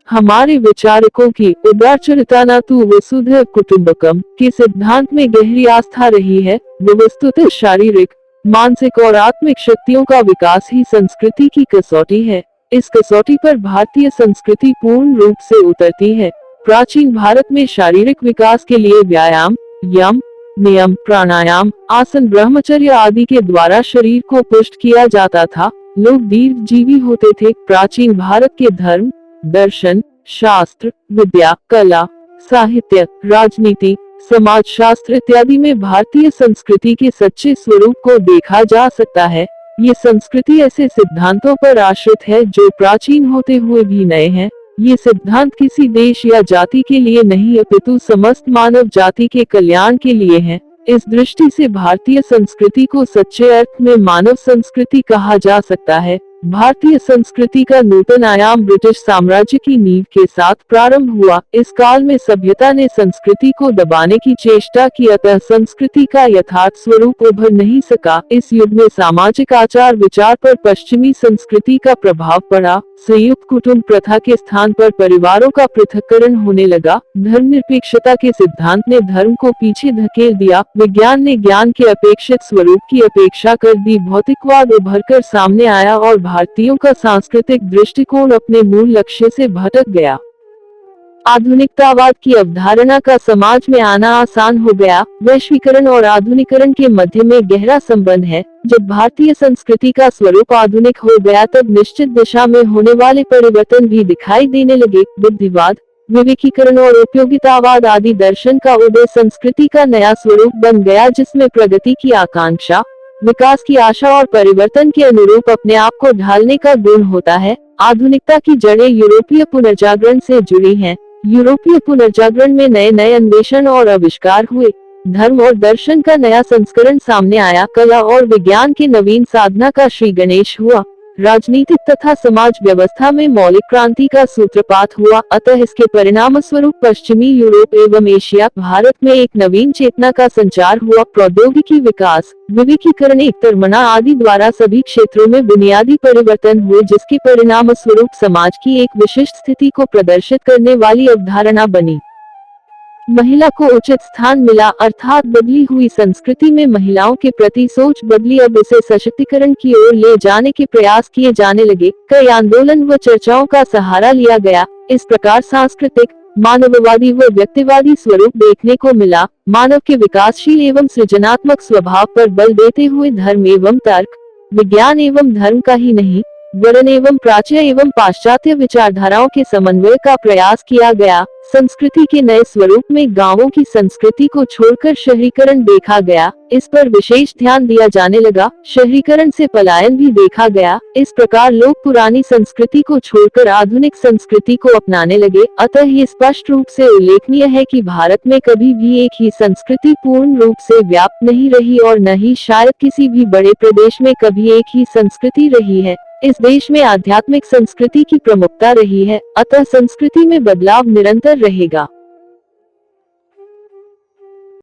हमारे विचारकों की उदारचरिताना तु वसुधैव कुटुंबकम के सिद्धांत में गहरी आस्था रही है। वस्तुतः शारीरिक, मानसिक और आत्मिक शक्तियों का विकास ही संस्कृति की कसौटी है। इस कसौटी पर भारतीय संस्कृति पूर्ण रूप से उतरती है। प्राचीन भारत में शारीरिक विकास के लिए व्यायाम, यम, नियम, प्राणायाम, आसन, ब्रह्मचर्य आदि के द्वारा शरीर को पुष्ट किया जाता था। लोग दीर्घजीवी होते थे। प्राचीन भारत के धर्म, दर्शन, शास्त्र, विद्या, कला, साहित्य, राजनीति, समाज शास्त्र इत्यादि में भारतीय संस्कृति के सच्चे स्वरूप को देखा जा सकता है। ये संस्कृति ऐसे सिद्धांतों पर आश्रित है जो प्राचीन होते हुए भी नए हैं। ये सिद्धांत किसी देश या जाति के लिए नहीं अपितु समस्त मानव जाति के कल्याण के लिए है। इस दृष्टि से भारतीय संस्कृति को सच्चे अर्थ में मानव संस्कृति कहा जा सकता है। भारतीय संस्कृति का नूतन आयाम ब्रिटिश साम्राज्य की नींव के साथ प्रारंभ हुआ। इस काल में सभ्यता ने संस्कृति को दबाने की चेष्टा की, अतः संस्कृति का यथार्थ स्वरूप उभर नहीं सका। इस युग में सामाजिक आचार विचार पर पश्चिमी संस्कृति का प्रभाव पड़ा। संयुक्त कुटुंब प्रथा के स्थान पर परिवारों का पृथक्करण होने लगा। धर्मनिरपेक्षता के सिद्धांत ने धर्म को पीछे धकेल दिया। विज्ञान ने ज्ञान के अपेक्षित स्वरूप की अपेक्षा कर दी। भौतिकवाद उभरकर सामने आया और भारतीयों का सांस्कृतिक दृष्टिकोण अपने मूल लक्ष्य से भटक गया। आधुनिकतावाद की अवधारणा का समाज में आना आसान हो गया। वैश्वीकरण और आधुनिकरण के मध्य में गहरा संबंध है। जब भारतीय संस्कृति का स्वरूप आधुनिक हो गया तब निश्चित दिशा में होने वाले परिवर्तन भी दिखाई देने लगे। बुद्धिवाद, विवेकीकरण और उपयोगितावाद आदि दर्शन का उदय संस्कृति का नया स्वरूप बन गया, जिसमें प्रगति की आकांक्षा, विकास की आशा और परिवर्तन के अनुरूप अपने आप को ढालने का गुण होता है। आधुनिकता की जड़ें यूरोपीय पुनर्जागरण से जुड़ी हैं। यूरोपीय पुनर्जागरण में नए नए अन्वेषण और आविष्कार हुए। धर्म और दर्शन का नया संस्करण सामने आया। कला और विज्ञान के नवीन साधना का श्री गणेश हुआ। राजनीतिक तथा समाज व्यवस्था में मौलिक क्रांति का सूत्रपात हुआ। अतः इसके परिणाम स्वरूप पश्चिमी यूरोप एवं एशिया, भारत में एक नवीन चेतना का संचार हुआ। प्रौद्योगिकी विकास, विवेकीकरण, एकतरमना आदि द्वारा सभी क्षेत्रों में बुनियादी परिवर्तन हुए, जिसके परिणाम स्वरूप समाज की एक विशिष्ट स्थिति को प्रदर्शित करने वाली अवधारणा बनी। महिला को उचित स्थान मिला, अर्थात बदली हुई संस्कृति में महिलाओं के प्रति सोच बदली। अब इसे सशक्तिकरण की ओर ले जाने के प्रयास किए जाने लगे। कई आंदोलन व चर्चाओं का सहारा लिया गया। इस प्रकार सांस्कृतिक, मानववादी व व्यक्तिवादी स्वरूप देखने को मिला। मानव के विकासशील एवं सृजनात्मक स्वभाव पर बल देते हुए धर्म एवं तर्क, विज्ञान एवं धर्म का ही नहीं, वरन एवं प्राच्य एवं पाश्चात्य विचारधाराओं के समन्वय का प्रयास किया गया। संस्कृति के नए स्वरूप में गांवों की संस्कृति को छोड़कर शहरीकरण देखा गया। इस पर विशेष ध्यान दिया जाने लगा। शहरीकरण से पलायन भी देखा गया। इस प्रकार लोग पुरानी संस्कृति को छोड़कर आधुनिक संस्कृति को अपनाने लगे। अतः ये स्पष्ट रूप से उल्लेखनीय है कि भारत में कभी भी एक ही संस्कृति पूर्ण रूप से व्याप्त नहीं रही और न ही शायद किसी भी बड़े प्रदेश में कभी एक ही संस्कृति रही है। इस देश में आध्यात्मिक संस्कृति की प्रमुखता रही है, अतः संस्कृति में बदलाव निरंतर रहेगा।